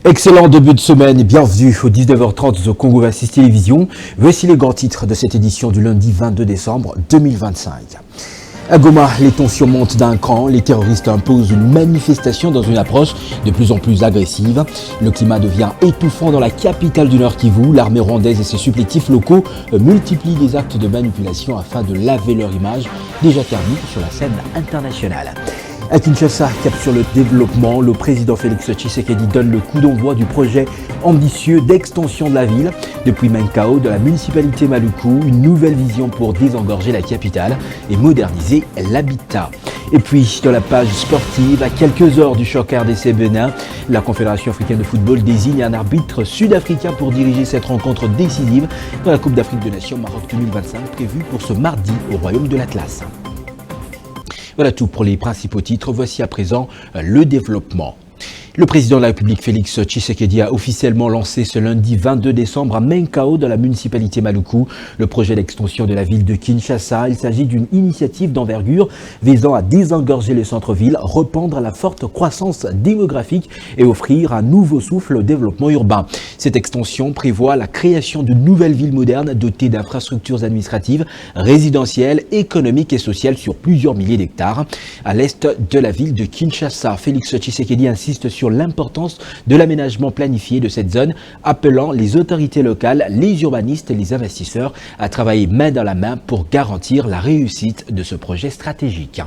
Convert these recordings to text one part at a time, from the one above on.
Excellent début de semaine et bienvenue au 19h30 de Congo 26 Télévision. Voici les grands titres de cette édition du lundi 22 décembre 2025. À Goma, les tensions montent d'un cran. Les terroristes imposent une manifestation dans une approche de plus en plus agressive. Le climat devient étouffant dans la capitale du Nord Kivu. L'armée rwandaise et ses supplétifs locaux multiplient les actes de manipulation afin de laver leur image, déjà ternie sur la scène internationale. À Kinshasa, cap sur le développement, le président Félix Tshisekedi donne le coup d'envoi du projet ambitieux d'extension de la ville. Depuis Menkao, de la municipalité Maluku, une nouvelle vision pour désengorger la capitale et moderniser l'habitat. Et puis, dans la page sportive, à quelques heures du choc RDC Bénin, la Confédération africaine de football désigne un arbitre sud-africain pour diriger cette rencontre décisive dans la Coupe d'Afrique des Nations Maroc 2025 prévue pour ce mardi au Royaume de l'Atlas. Voilà tout pour les principaux titres. Voici à présent le développement. Le président de la République, Félix Tshisekedi, a officiellement lancé ce lundi 22 décembre à Menkao, dans la municipalité Maluku, le projet d'extension de la ville de Kinshasa. Il s'agit d'une initiative d'envergure visant à désengorger le centre-ville, répondre à la forte croissance démographique et offrir un nouveau souffle au développement urbain. Cette extension prévoit la création d'une nouvelle ville moderne dotée d'infrastructures administratives, résidentielles, économiques et sociales sur plusieurs milliers d'hectares. À l'est de la ville de Kinshasa, Félix Tshisekedi insiste sur l'importance de l'aménagement planifié de cette zone, appelant les autorités locales, les urbanistes et les investisseurs à travailler main dans la main pour garantir la réussite de ce projet stratégique.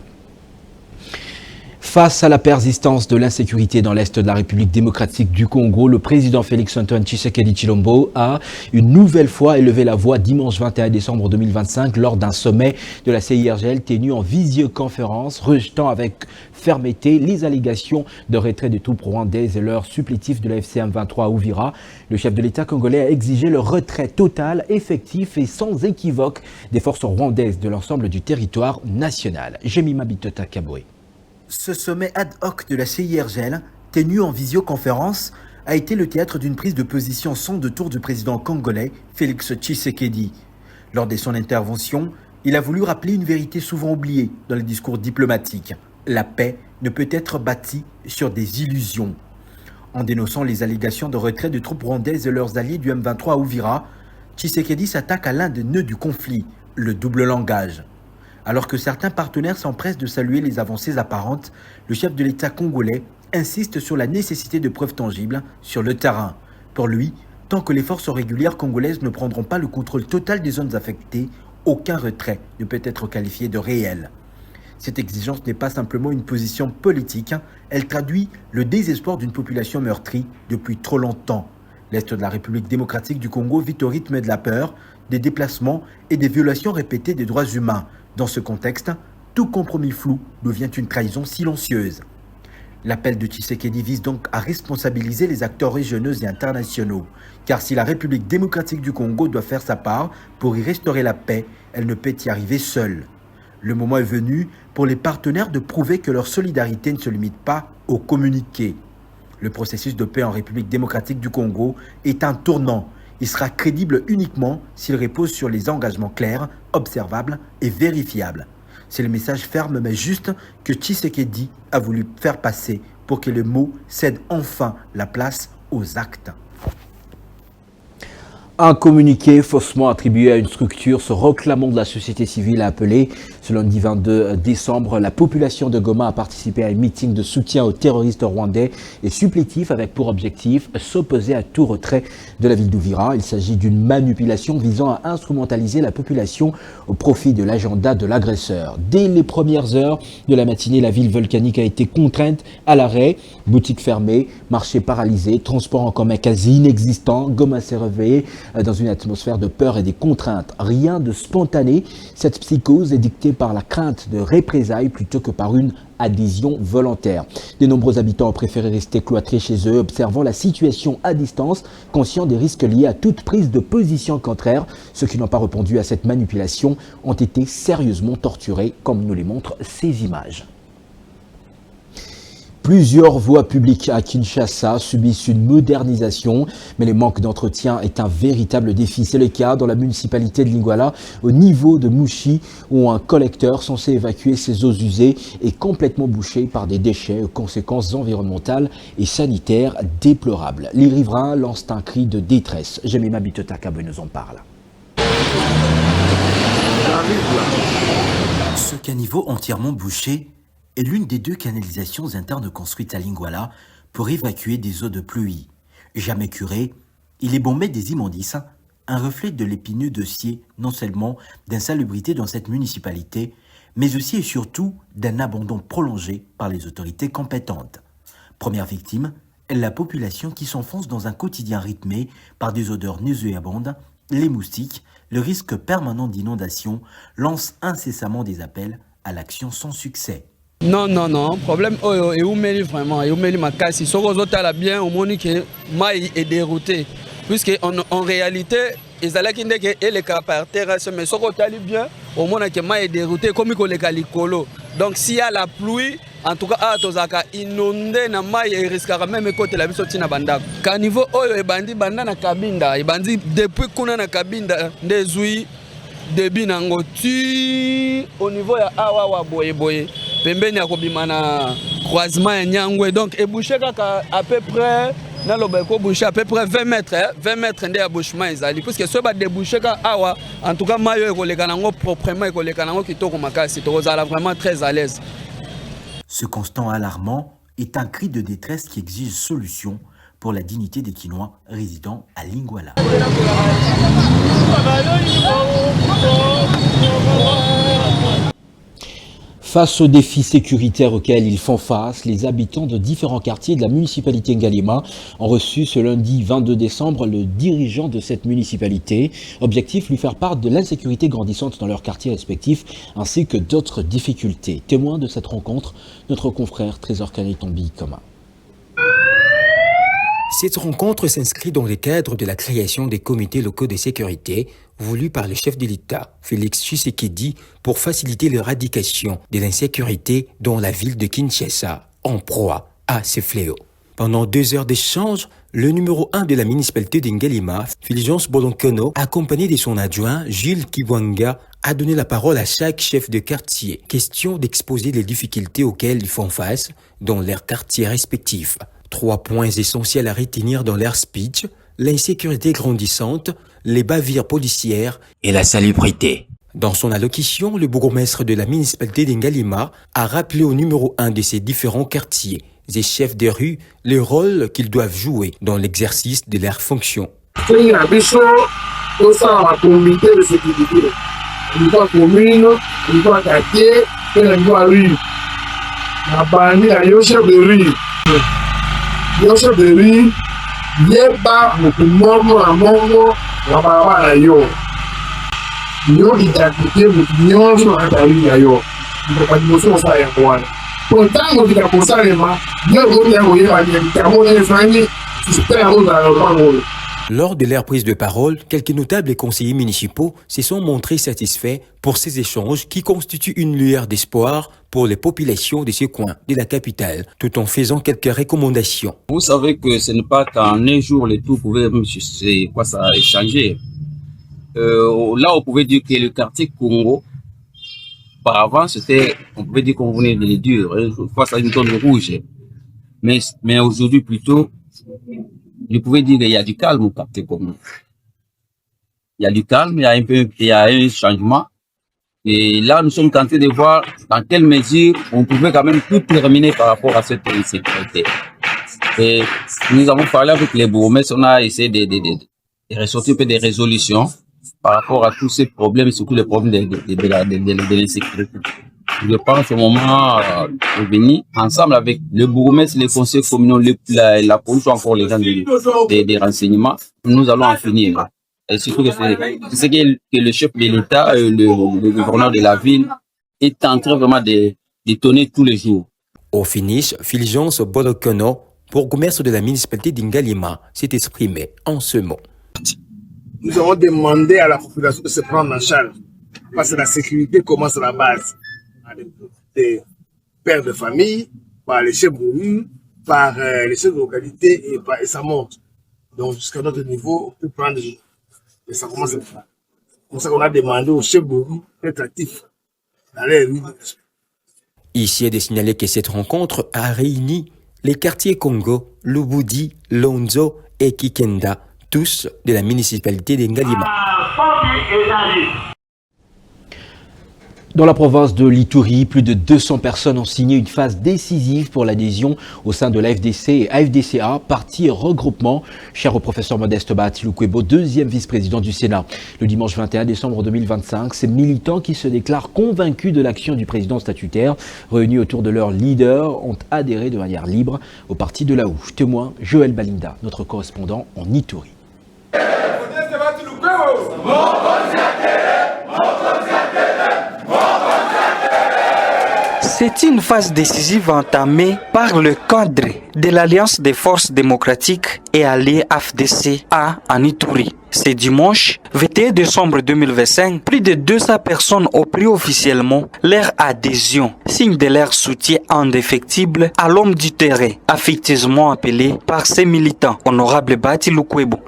Face à la persistance de l'insécurité dans l'Est de la République démocratique du Congo, le président Félix-Antoine Tshisekedi Tshilombo a une nouvelle fois élevé la voix dimanche 21 décembre 2025 lors d'un sommet de la CIRGL tenu en visioconférence, rejetant avec fermeté les allégations de retrait de troupes rwandaises et leurs supplétifs de la FCM 23 à Uvira. Le chef de l'État congolais a exigé le retrait total, effectif et sans équivoque des forces rwandaises de l'ensemble du territoire national. Jemima Bitota Kaboué. Ce sommet ad hoc de la CIRGL, tenu en visioconférence, a été le théâtre d'une prise de position sans détour du président congolais Félix Tshisekedi. Lors de son intervention, il a voulu rappeler une vérité souvent oubliée dans les discours diplomatiques. La paix ne peut être bâtie sur des illusions. En dénonçant les allégations de retrait de troupes rwandaises et leurs alliés du M23 à Uvira, Tshisekedi s'attaque à l'un des nœuds du conflit, le double langage. Alors que certains partenaires s'empressent de saluer les avancées apparentes, le chef de l'État congolais insiste sur la nécessité de preuves tangibles sur le terrain. Pour lui, tant que les forces régulières congolaises ne prendront pas le contrôle total des zones affectées, aucun retrait ne peut être qualifié de réel. Cette exigence n'est pas simplement une position politique, elle traduit le désespoir d'une population meurtrie depuis trop longtemps. L'Est de la République démocratique du Congo vit au rythme de la peur, des déplacements et des violations répétées des droits humains. Dans ce contexte, tout compromis flou devient une trahison silencieuse. L'appel de Tshisekedi vise donc à responsabiliser les acteurs régionaux et internationaux, car si la République démocratique du Congo doit faire sa part pour y restaurer la paix, elle ne peut y arriver seule. Le moment est venu pour les partenaires de prouver que leur solidarité ne se limite pas au communiqué. Le processus de paix en République démocratique du Congo est un tournant. Il sera crédible uniquement s'il repose sur les engagements clairs, observables et vérifiables. C'est le message ferme mais juste que Tshisekedi a voulu faire passer pour que les mots cèdent enfin la place aux actes. Un communiqué faussement attribué à une structure se réclamant de la société civile a appelé, ce lundi 22 décembre, la population de Goma à participer à un meeting de soutien aux terroristes rwandais et supplétifs avec pour objectif s'opposer à tout retrait de la ville d'Uvira. Il s'agit d'une manipulation visant à instrumentaliser la population au profit de l'agenda de l'agresseur. Dès les premières heures de la matinée, la ville volcanique a été contrainte à l'arrêt, boutiques fermées, marchés paralysés, transports en commun quasi inexistants. Goma s'est réveillé dans une atmosphère de peur et des contraintes. Rien de spontané, cette psychose est dictée par la crainte de représailles plutôt que par une adhésion volontaire. De nombreux habitants ont préféré rester cloîtrés chez eux, observant la situation à distance, conscients des risques liés à toute prise de position contraire. Ceux qui n'ont pas répondu à cette manipulation ont été sérieusement torturés, comme nous les montrent ces images. Plusieurs voies publiques à Kinshasa subissent une modernisation, mais le manque d'entretien est un véritable défi. C'est le cas dans la municipalité de Lingouala, au niveau de Mouchi, où un collecteur censé évacuer ses eaux usées est complètement bouché par des déchets aux conséquences environnementales et sanitaires déplorables. Les riverains lancent un cri de détresse. Jemima Bitotakabe nous en parle. Ce caniveau entièrement bouché est l'une des 2 canalisations internes construites à Lingouala pour évacuer des eaux de pluie. Jamais curé, il est bombé des immondices, un reflet de l'épineux dossier non seulement d'insalubrité dans cette municipalité, mais aussi et surtout d'un abandon prolongé par les autorités compétentes. Première victime, la population qui s'enfonce dans un quotidien rythmé par des odeurs nauséabondes, les moustiques, le risque permanent d'inondation lance incessamment des appels à l'action sans succès. Non, problème, et où mêle vraiment, et où mêle ma casse, si on a bien, au monde que maï est dérouté, puisque en réalité, ils allaient qui et les cas par terre, mais si on a bien, au monde que maï est dérouté, comme il y a les colo. Donc s'il y a la pluie, en tout cas, tozaka inondé na maï et risquera même côté la biso tina banda. Caniveau oyo e bandi banda na kabinda, e bandi depuis kuna na kabinda ndezui débit nango tu au niveau ya awa boye pembeni ya kobima na croisement ya Nyangwe, donc e bouché kaka à peu près na lobeko bouché à peu près 20 mètres nde ya bouchement ezali parce que ce ba débouché ka awa en tout cas mayo ekoleka nango proprement ekoleka nango kitoko makasi tokozala vraiment très à l'aise. Ce constant alarmant est un cri de détresse qui exige solution pour la dignité des Kinois résidant à Lingouala. Face aux défis sécuritaires auxquels ils font face, les habitants de différents quartiers de la municipalité Ngalima ont reçu ce lundi 22 décembre le dirigeant de cette municipalité. Objectif, lui faire part de l'insécurité grandissante dans leurs quartiers respectifs ainsi que d'autres difficultés. Témoin de cette rencontre, notre confrère Trésor Kanetombi Koma. Cette rencontre s'inscrit dans le cadre de la création des comités locaux de sécurité voulus par le chef de l'État, Félix Tshisekedi, pour faciliter l'éradication de l'insécurité dans la ville de Kinshasa, en proie à ces fléaux. Pendant 2 heures d'échange, le numéro 1 de la municipalité d'Ngalima, Fulgence Bolonkono, accompagné de son adjoint, Gilles Kibwanga, a donné la parole à chaque chef de quartier. Question d'exposer les difficultés auxquelles ils font face dans leurs quartiers respectifs. 3 points essentiels à retenir dans leur speech: l'insécurité grandissante, les bavures policières et la salubrité. Dans son allocution, le bourgmestre de la municipalité d'Ngalima a rappelé au numéro 1 de ces différents quartiers et chefs de rue le rôle qu'ils doivent jouer dans l'exercice de leurs fonctions. Yosho Beri, Yeba, Mukumomo, Amongo, Wabara yo. Yo itakite Mukunyoso Atari yo. Mukadimoso sa ya kwa. Pontango kitakosa lema, yo goya goya yamone fani, super rola. Lors de leur prise de parole, quelques notables conseillers municipaux se sont montrés satisfaits pour ces échanges qui constituent une lueur d'espoir pour les populations de ce coin de la capitale, tout en faisant quelques recommandations. Vous savez que ce n'est pas qu'en un jour les tout pouvaient échanger. Là, on pouvait dire que le quartier Congo, auparavant, on pouvait dire qu'on venait de les durs, face à une zone rouge. Mais aujourd'hui, plutôt, je pouvais dire qu'il y a du calme au quartier Congo. Il y a du calme, il y a un changement. Et là, nous sommes en train de voir dans quelle mesure on pouvait quand même tout terminer par rapport à cette insécurité. Et nous avons parlé avec les bourgmestres, on a essayé de ressortir un peu des résolutions par rapport à tous ces problèmes, surtout les problèmes de l'insécurité. Je pense au moment de venir ensemble avec le bourgmestre, les conseils communaux, la police ou encore les gens des renseignements. Nous allons en finir. Et surtout que c'est ce que le chef de l'État, le gouverneur de la ville, est en train vraiment de donner tous les jours. Au finish, Fulgence Bolonkono, bourgmestre de la municipalité d'Ngalima, s'est exprimé en ce mot. Nous avons demandé à la population de se prendre en charge, parce que la sécurité commence à la base. Des pères de famille, par les chefs de rue, par les chefs de localité et ça monte. Donc jusqu'à notre niveau, on peut prendre des jours. Et ça commence à faire. C'est pour ça qu'on a demandé aux chefs de rue d'être actifs dans les rues. Ici est de signaler que cette rencontre a réuni les quartiers Congo, Lubudi, Lonzo et Kikenda, tous de la municipalité d'Ngalima. Dans la province de l'Ituri, plus de 200 personnes ont signé une phase décisive pour l'adhésion au sein de l'AFDC et AFDCA, parti regroupement, cher au professeur Modeste Bahati Lukwebo, deuxième vice-président du Sénat. Le dimanche 21 décembre 2025, ces militants qui se déclarent convaincus de l'action du président statutaire, réunis autour de leur leader, ont adhéré de manière libre au parti de la Houche. Témoin Joël Balinda, notre correspondant en Ituri. C'est une phase décisive entamée par le cadre de l'Alliance des forces démocratiques et alliées AFDC-A en Ituri. Ce dimanche, 21 décembre 2025, plus de 200 personnes ont pris officiellement leur adhésion, signe de leur soutien indéfectible à l'homme du terrain, affectueusement appelé par ses militants, honorable Bahati Lukwebo.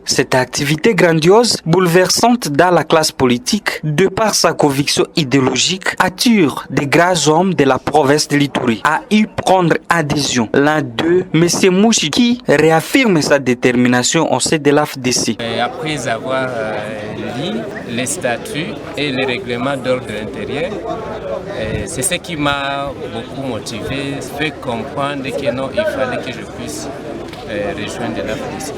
Cette activité grandiose, bouleversante dans la classe politique, de par sa conviction idéologique, attire des grands hommes de la province de l'Ituri à y prendre adhésion. L'un d'eux, M. Mouchi, qui réaffirme sa détermination au sein de l'AFDC. Après avoir lu les statuts et les règlements d'ordre intérieur, c'est ce qui m'a beaucoup motivé, fait comprendre que non, il fallait que je puisse rejoindre l'AFDC.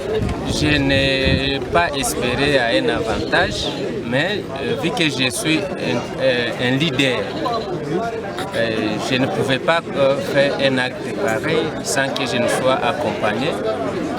Je n'ai pas espéré à un avantage, mais vu que je suis un leader, je ne pouvais pas faire un acte pareil sans que je ne sois accompagné.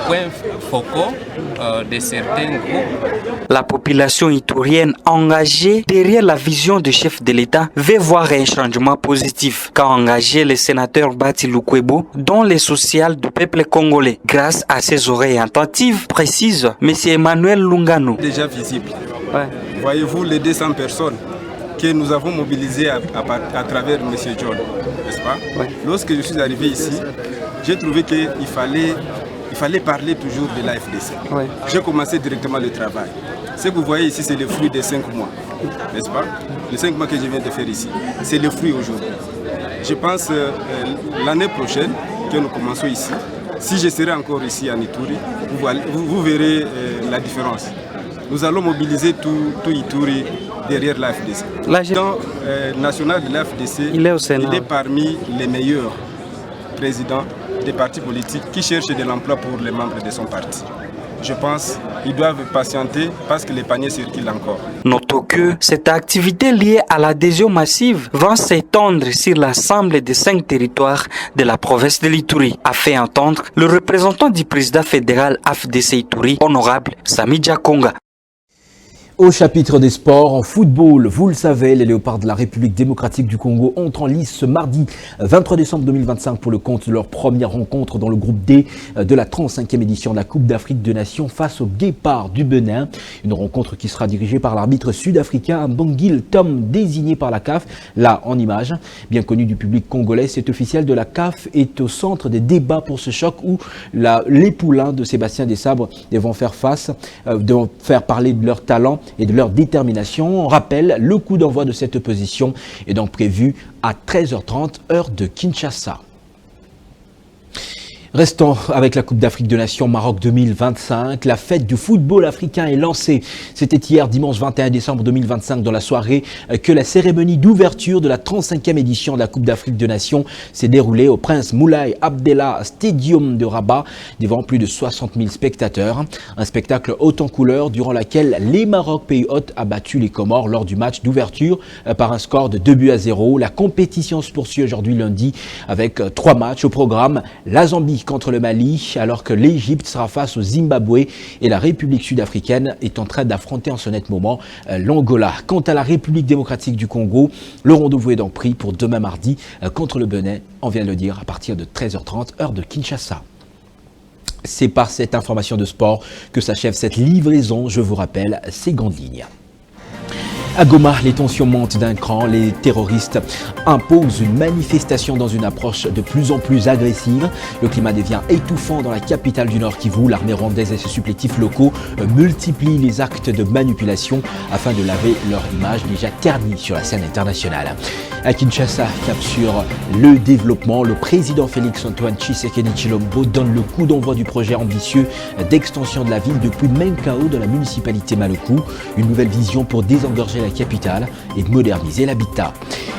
Point focal de certains groupes. La population iturienne engagée derrière la vision du chef de l'État veut voir un changement positif qu'a engagé le sénateur Bahati Lukwebo dans les social du peuple congolais. Grâce à ses oreilles attentives, précise M. Emmanuel Lungano. Déjà visible. Ouais. Voyez-vous les 200 personnes que nous avons mobilisées à travers M. John, n'est-ce pas? Ouais. Lorsque je suis arrivé ici, j'ai trouvé qu'il fallait parler toujours de l'AFDC. Ouais. J'ai commencé directement le travail. Ce que vous voyez ici, c'est le fruit des 5 mois, n'est-ce pas? Les 5 mois que je viens de faire ici, c'est le fruit aujourd'hui. Je pense l'année prochaine que nous commençons ici, si je serai encore ici en Ituri, vous verrez la différence. Nous allons mobiliser tout Ituri derrière l'AFDC. L'agent national de l'AFDC, il est parmi les meilleurs présidents des partis politiques qui cherchent de l'emploi pour les membres de son parti. Je pense qu'ils doivent patienter parce que les paniers circulent encore. Notons que cette activité liée à l'adhésion massive va s'étendre sur l'ensemble des 5 territoires de la province de l'Ituri, a fait entendre le représentant du président fédéral AFDC Ituri, honorable Sami Djakonga. Au chapitre des sports, en football, vous le savez, les Léopards de la République démocratique du Congo entrent en lice ce mardi 23 décembre 2025 pour le compte de leur première rencontre dans le groupe D de la 35e édition de la Coupe d'Afrique des Nations face aux Guépards du Bénin. Une rencontre qui sera dirigée par l'arbitre sud-africain Mbangil Tom, désigné par la CAF, là en image. Bien connu du public congolais, cet officiel de la CAF est au centre des débats pour ce choc où les poulains de Sébastien Desabre devront faire parler de leur talent et de leur détermination. On rappelle, le coup d'envoi de cette opposition est donc prévu à 13h30 heure de Kinshasa. Restons avec la Coupe d'Afrique des Nations Maroc 2025. La fête du football africain est lancée. C'était hier, dimanche 21 décembre 2025, dans la soirée, que la cérémonie d'ouverture de la 35e édition de la Coupe d'Afrique des Nations s'est déroulée au Prince Moulay Abdellah Stadium de Rabat, devant plus de 60 000 spectateurs. Un spectacle haut en couleur durant lequel les Maroc, pays hôte, a battu les Comores lors du match d'ouverture par un score de 2-0. La compétition se poursuit aujourd'hui lundi avec 3 matchs au programme. La Zambie contre le Mali, alors que l'Égypte sera face au Zimbabwe et la République sud-africaine est en train d'affronter en ce net moment l'Angola. Quant à la République démocratique du Congo, le rendez-vous est donc pris pour demain mardi contre le Bénin, on vient de le dire, à partir de 13h30 heure de Kinshasa. C'est par cette information de sport que s'achève cette livraison. Je vous rappelle ces grandes lignes. À Goma, les tensions montent d'un cran. Les terroristes imposent une manifestation dans une approche de plus en plus agressive. Le climat devient étouffant dans la capitale du Nord Kivu. L'armée rwandaise et ses supplétifs locaux multiplient les actes de manipulation afin de laver leur image déjà ternie sur la scène internationale. À Kinshasa, cap sur le développement, le président Félix-Antoine Tshisekedi Tshilombo donne le coup d'envoi du projet ambitieux d'extension de la ville depuis Menkao dans la municipalité Maloku. Une nouvelle vision pour désengorger la capitale et moderniser l'habitat.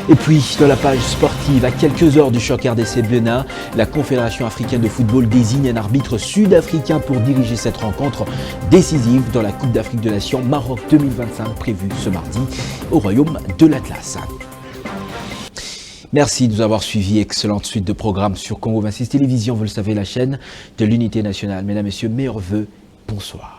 Et puis, dans la page sportive, à quelques heures du choc RDC-Bénin, la Confédération africaine de football désigne un arbitre sud-africain pour diriger cette rencontre décisive dans la Coupe d'Afrique des Nations Maroc 2025 prévue ce mardi au Royaume de l'Atlas. Merci de nous avoir suivis. Excellente suite de programmes sur Congo 26 Télévision. Vous le savez, la chaîne de l'unité nationale. Mesdames, Messieurs, meilleurs vœux. Bonsoir.